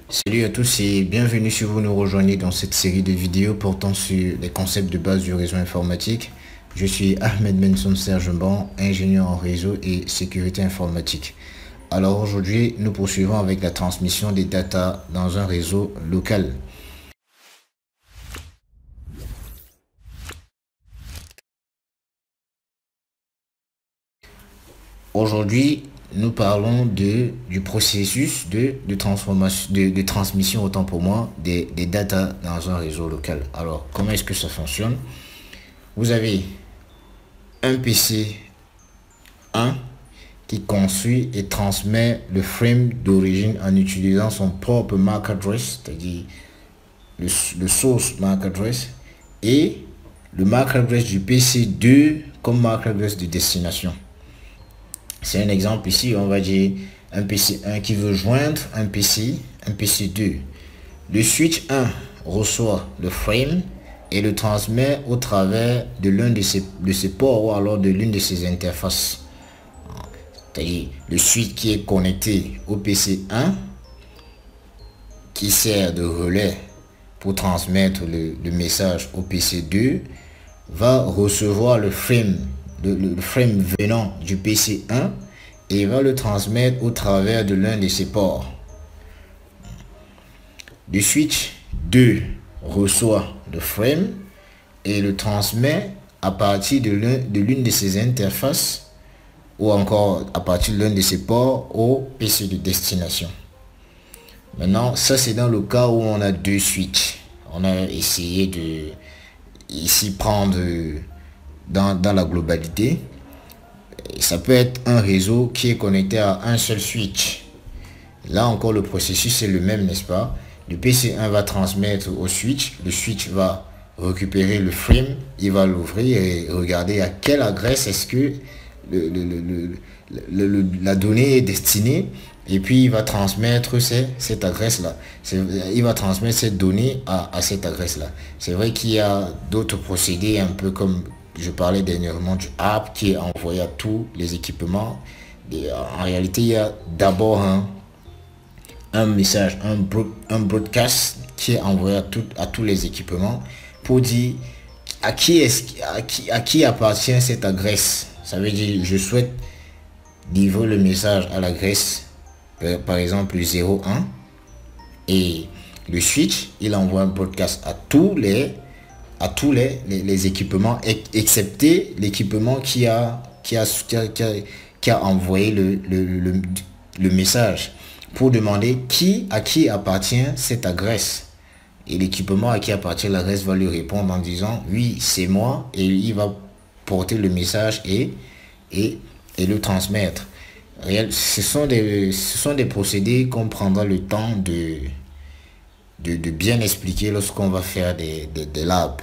Salut à tous et bienvenue si vous nous rejoignez dans cette série de vidéos portant sur les concepts de base du réseau informatique. Je suis Ahmed Benson Serge Ban, ingénieur en réseau et sécurité informatique. Alors aujourd'hui, nous poursuivons avec la transmission des data dans un réseau local. Aujourd'hui, nous parlons du processus de transformation, de transmission, autant pour moi, des data dans un réseau local. Alors, comment est-ce que ça fonctionne? Vous avez un PC 1 qui construit et transmet le frame d'origine en utilisant son propre MAC address, c'est-à-dire le source MAC address, et le MAC address du PC 2 comme MAC address de destination. C'est un exemple ici, on va dire un PC 1 qui veut joindre un PC 2. Le switch 1 reçoit le frame et le transmet au travers de l'un de ses ports ou alors de l'une de ses interfaces. C'est-à-dire le switch qui est connecté au PC 1 qui sert de relais pour transmettre le message au PC 2 va recevoir le frame venant du PC 1 et va le transmettre au travers de l'un de ses ports. Le switch 2 reçoit le frame et le transmet à partir de l'une de ses interfaces ou encore à partir de l'un de ses ports au PC de destination. Maintenant, ça c'est dans le cas où on a deux switches. On a essayé de ici prendre dans la globalité. Ça peut être un réseau qui est connecté à un seul switch. Là encore, le processus est le même, n'est-ce pas? Le PC1 va transmettre au switch. Le switch va récupérer le frame. Il va l'ouvrir et regarder à quelle adresse est-ce que la donnée est destinée. Et puis, il va transmettre cette adresse-là. Il va transmettre cette donnée à cette adresse-là. C'est vrai qu'il y a d'autres procédés un peu comme je parlais dernièrement du app qui est envoyé à tous les équipements. En réalité, il y a d'abord un message, un broadcast qui est envoyé à tous les équipements pour dire à qui appartient cette adresse. Ça veut dire je souhaite livrer le message à l'adresse par exemple 01 et le switch il envoie un broadcast à tous les équipements excepté l'équipement qui a envoyé le message pour demander à qui appartient cette adresse, et l'équipement à qui appartient l'adresse va lui répondre en disant oui c'est moi, et il va porter le message et le transmettre. Ce sont des procédés qu'on prendra le temps de bien expliquer lorsqu'on va faire des labs.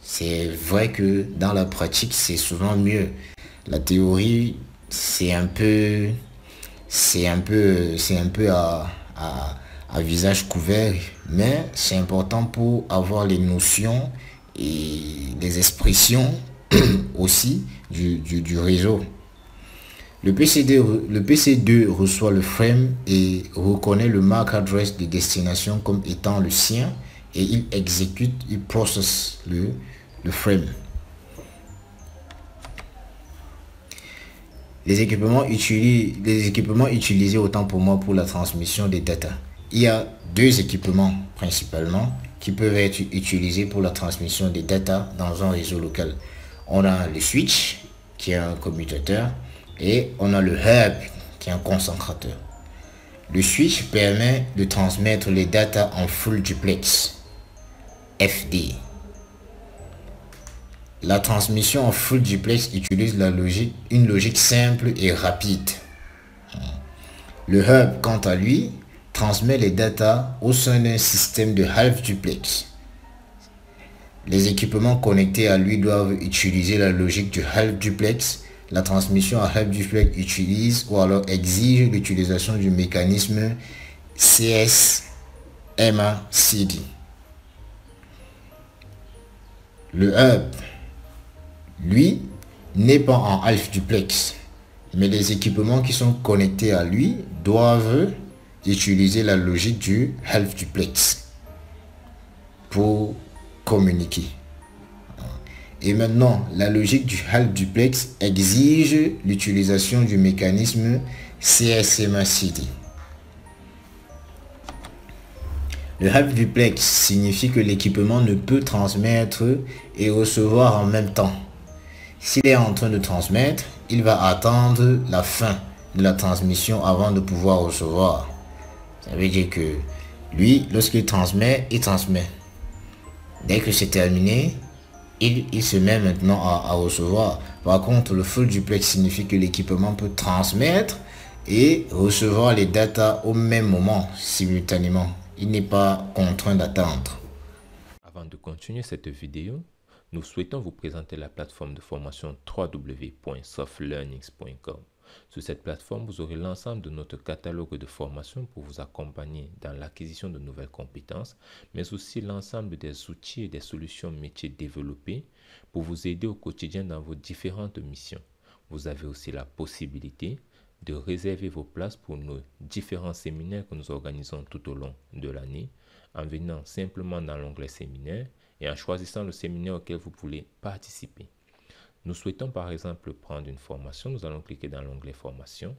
C'est vrai que dans la pratique, c'est souvent mieux. La théorie, c'est un peu à visage couvert, mais c'est important pour avoir les notions et les expressions aussi du réseau. Le PC2 reçoit le frame et reconnaît le MAC address de destination comme étant le sien et il processe le frame. Les équipements utilisés autant pour moi pour la transmission des data. Il y a deux équipements principalement qui peuvent être utilisés pour la transmission des data dans un réseau local. On a le switch qui est un commutateur et on a le hub qui est un concentrateur. Le switch permet de transmettre les data en full duplex FD. La transmission en full duplex utilise une logique simple et rapide. Le hub, quant à lui, transmet les data au sein d'un système de half duplex. Les équipements connectés à lui doivent utiliser la logique du half duplex. La transmission à half duplex utilise ou alors exige l'utilisation du mécanisme CS-MACD. Le hub, lui, n'est pas en half duplex, mais les équipements qui sont connectés à lui doivent d'utiliser la logique du half duplex pour communiquer. Et maintenant, la logique du half duplex exige l'utilisation du mécanisme CSMA-CD. Le half duplex signifie que l'équipement ne peut transmettre et recevoir en même temps. S'il est en train de transmettre, il va attendre la fin de la transmission avant de pouvoir recevoir. Ça veut dire que lui, lorsqu'il transmet, il transmet. Dès que c'est terminé, il se met maintenant à recevoir. Par contre, le full duplex signifie que l'équipement peut transmettre et recevoir les datas au même moment, simultanément. Il n'est pas contraint d'attendre. Avant de continuer cette vidéo, nous souhaitons vous présenter la plateforme de formation www.softlearnings.com. Sur cette plateforme, vous aurez l'ensemble de notre catalogue de formations pour vous accompagner dans l'acquisition de nouvelles compétences, mais aussi l'ensemble des outils et des solutions métiers développés pour vous aider au quotidien dans vos différentes missions. Vous avez aussi la possibilité de réserver vos places pour nos différents séminaires que nous organisons tout au long de l'année en venant simplement dans l'onglet séminaire et en choisissant le séminaire auquel vous voulez participer. Nous souhaitons par exemple prendre une formation, nous allons cliquer dans l'onglet formation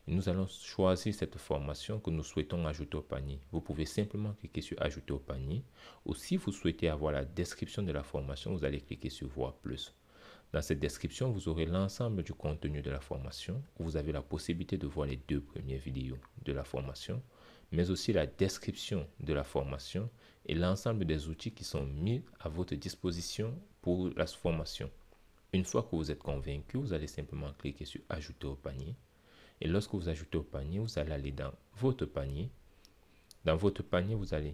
et nous allons choisir cette formation que nous souhaitons ajouter au panier. Vous pouvez simplement cliquer sur ajouter au panier ou si vous souhaitez avoir la description de la formation, vous allez cliquer sur voir plus. Dans cette description, vous aurez l'ensemble du contenu de la formation. Vous avez la possibilité de voir les 2 premières vidéos de la formation, mais aussi la description de la formation et l'ensemble des outils qui sont mis à votre disposition pour la formation. Une fois que vous êtes convaincu, vous allez simplement cliquer sur ajouter au panier. Et lorsque vous ajoutez au panier, vous allez aller dans votre panier. Dans votre panier, vous allez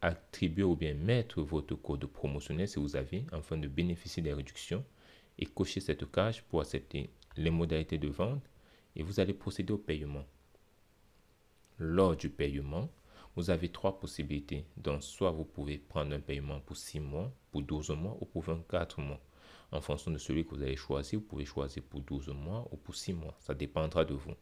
attribuer ou bien mettre votre code promotionnel si vous avez, afin de bénéficier des réductions. Et cocher cette case pour accepter les modalités de vente et vous allez procéder au paiement. Lors du paiement, vous avez 3 possibilités. Donc, soit vous pouvez prendre un paiement pour 6 mois, pour 12 mois ou pour 24 mois. En fonction de celui que vous allez choisir, vous pouvez choisir pour 12 mois ou pour 6 mois. Ça dépendra de vous.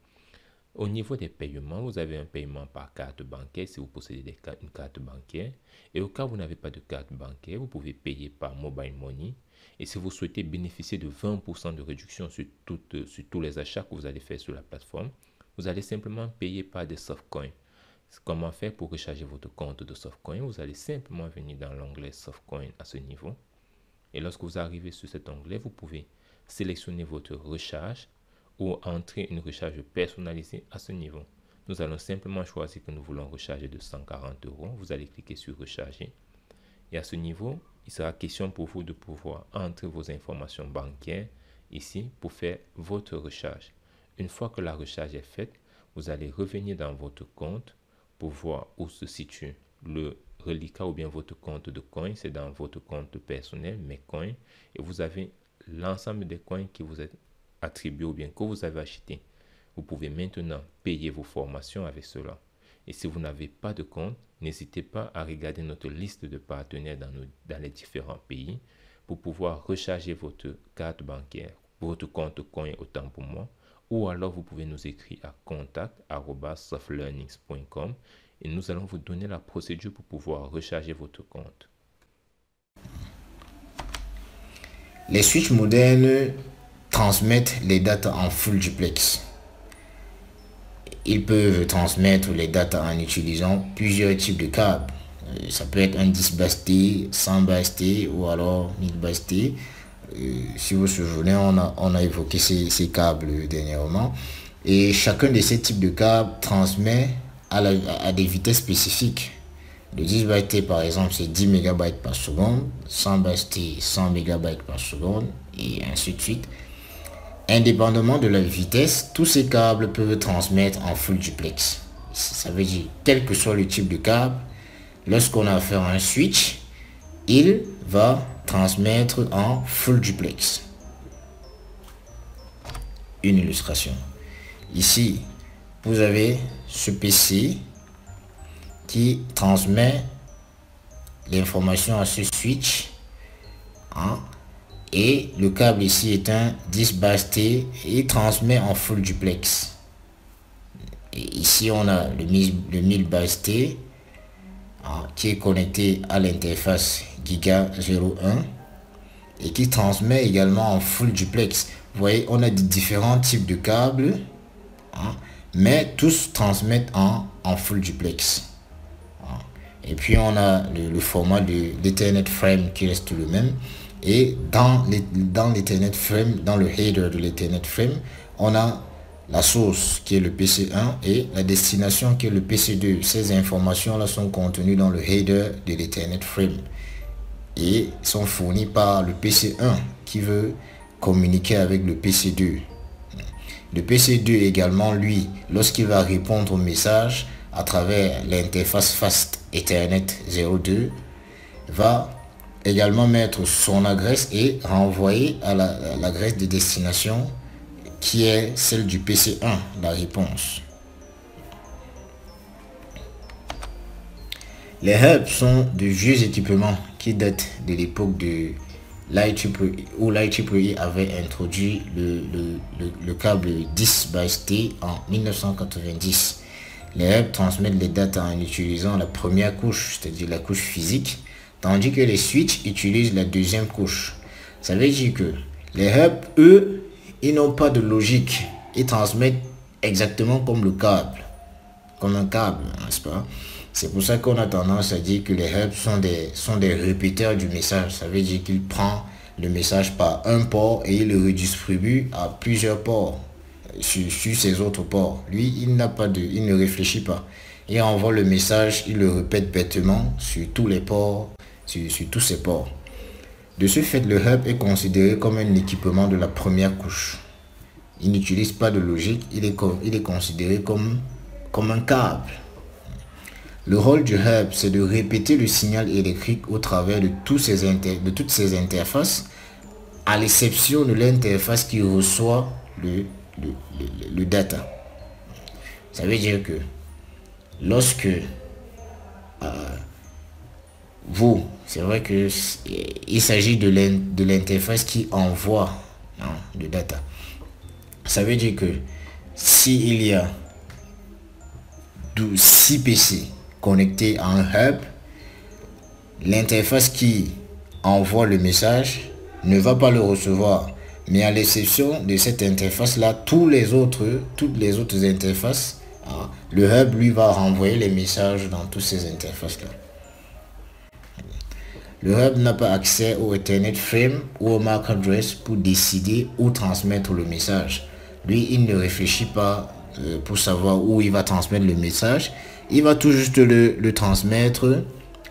Au niveau des paiements, vous avez un paiement par carte bancaire si vous possédez une carte bancaire. Et au cas où vous n'avez pas de carte bancaire, vous pouvez payer par mobile money. Et si vous souhaitez bénéficier de 20% de réduction sur tous les achats que vous allez faire sur la plateforme, vous allez simplement payer par des softcoins. Comment faire pour recharger votre compte de softcoin? Vous allez simplement venir dans l'onglet softcoin à ce niveau. Et lorsque vous arrivez sur cet onglet, vous pouvez sélectionner votre recharge ou entrer une recharge personnalisée à ce niveau. Nous allons simplement choisir que nous voulons recharger de 140 €. Vous allez cliquer sur recharger. Et à ce niveau, il sera question pour vous de pouvoir entrer vos informations bancaires ici pour faire votre recharge. Une fois que la recharge est faite, vous allez revenir dans votre compte pour voir où se situe le reliquat ou bien votre compte de coins. C'est dans votre compte personnel, mes coins. Et vous avez l'ensemble des coins qui vous est attribué ou bien que vous avez acheté. Vous pouvez maintenant payer vos formations avec cela. Et si vous n'avez pas de compte, n'hésitez pas à regarder notre liste de partenaires dans les différents pays pour pouvoir recharger votre carte bancaire, votre compte coin autant pour moi, ou alors vous pouvez nous écrire à contact@softlearnings.com et nous allons vous donner la procédure pour pouvoir recharger votre compte. Les switches modernes transmettent les datas en full duplex. Ils peuvent transmettre les datas en utilisant plusieurs types de câbles. Ça peut être un 10 base T, 100 base T ou alors 1000 base T. Si vous vous souvenez, on a évoqué ces câbles dernièrement. Et chacun de ces types de câbles transmet à des vitesses spécifiques. Le 10 base T par exemple, c'est 10 MB par seconde. 100 base T, 100 MB par seconde. Et ainsi de suite. Indépendamment de la vitesse, tous ces câbles peuvent transmettre en full duplex. Ça veut dire, quel que soit le type de câble, lorsqu'on a affaire à un switch, il va transmettre en full duplex. Une illustration. Ici, vous avez ce PC qui transmet l'information à ce switch. Et le câble ici est un 10 base T et il transmet en full duplex. Et ici, on a le 1000 base T qui est connecté à l'interface Giga 01 et qui transmet également en full duplex. Vous voyez, on a différents types de câbles, mais tous transmettent en full duplex. Et puis on a le format de l'Ethernet frame qui reste le même. Et dans l'Ethernet frame, dans le header de l'Ethernet frame, on a la source qui est le PC1 et la destination qui est le PC2. Ces informations là sont contenues dans le header de l'Ethernet frame et sont fournies par le PC1 qui veut communiquer avec le PC2. Le PC2 également, lui, lorsqu'il va répondre au message à travers l'interface Fast Ethernet 02, va également mettre son adresse et renvoyer à l'adresse de destination qui est celle du PC1, la réponse. Les hubs sont de vieux équipements qui datent de l'époque de l'IEEE, où l'IEEE avait introduit le câble 10 base T en 1990. Les hubs transmettent les datas en utilisant la première couche, c'est-à-dire la couche physique, tandis que les switches utilisent la deuxième couche. Ça veut dire que les hubs, eux, ils n'ont pas de logique. Ils transmettent exactement comme le câble, comme un câble, n'est-ce pas? C'est pour ça qu'on a tendance à dire que les hubs sont des répéteurs du message. Ça veut dire qu'il prend le message par un port et il le redistribue à plusieurs ports sur ses autres ports. Lui, il ne réfléchit pas. Il envoie le message, il le répète bêtement sur tous les ports, sur tous ses ports. De ce fait, le hub est considéré comme un équipement de la première couche. Il n'utilise pas de logique, il est considéré comme un câble. Le rôle du hub, c'est de répéter le signal électrique au travers de toutes ces interfaces, à l'exception de l'interface qui reçoit le data. Ça veut dire que lorsque c'est vrai que il s'agit de l'interface qui envoie le data. Ça veut dire que s'il y a 6 PC connectés à un hub, l'interface qui envoie le message ne va pas le recevoir. Mais à l'exception de cette interface là, toutes les autres interfaces, le hub lui va renvoyer les messages dans toutes ces interfaces là. Le hub n'a pas accès au Ethernet frame ou au MAC address pour décider où transmettre le message. Lui, il ne réfléchit pas pour savoir où il va transmettre le message. Il va tout juste le transmettre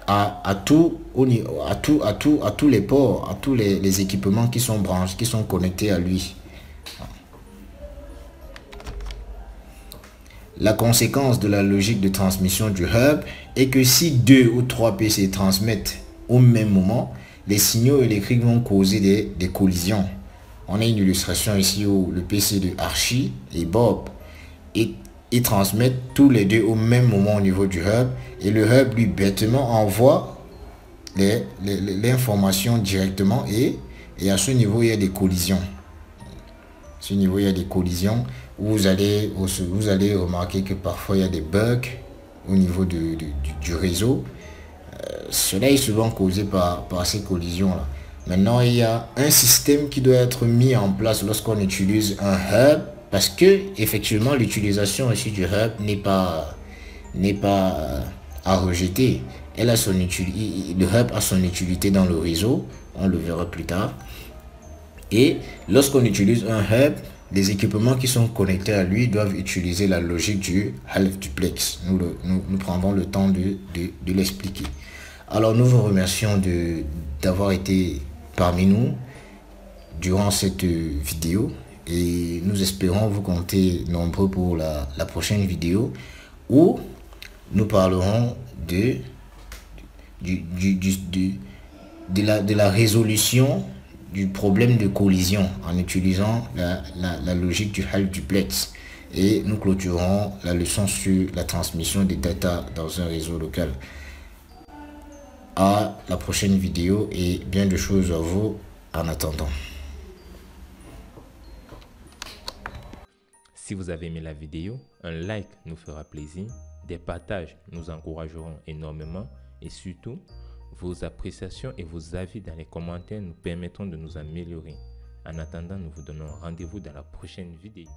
à tous les ports, à tous les équipements qui sont branchés, qui sont connectés à lui. La conséquence de la logique de transmission du hub est que si 2 ou 3 PC transmettent au même moment, les signaux électriques vont causer des collisions. On a une illustration ici où le PC de Archie et Bob ils transmettent tous les deux au même moment au niveau du hub et le hub lui bêtement envoie l'information directement et à ce niveau il y a des collisions. À ce niveau il y a des collisions où vous allez remarquer que parfois il y a des bugs au niveau du réseau. Cela est souvent causé par ces collisions là. Maintenant il y a un système qui doit être mis en place lorsqu'on utilise un hub, parce que effectivement l'utilisation aussi du hub n'est pas à rejeter. Le hub a son utilité dans le réseau, on le verra plus tard. Et lorsqu'on utilise un hub, les équipements qui sont connectés à lui doivent utiliser la logique du half duplex. Nous prendrons le temps de l'expliquer. Alors nous vous remercions d'avoir été parmi nous durant cette vidéo et nous espérons vous compter nombreux pour la prochaine vidéo où nous parlerons de la résolution du problème de collision en utilisant la logique du half duplex, et nous clôturerons la leçon sur la transmission des data dans un réseau local. À la prochaine vidéo et bien de choses à vous en attendant. Si vous avez aimé la vidéo, un like nous fera plaisir, des partages nous encourageront énormément et surtout, vos appréciations et vos avis dans les commentaires nous permettront de nous améliorer. En attendant, nous vous donnons rendez-vous dans la prochaine vidéo.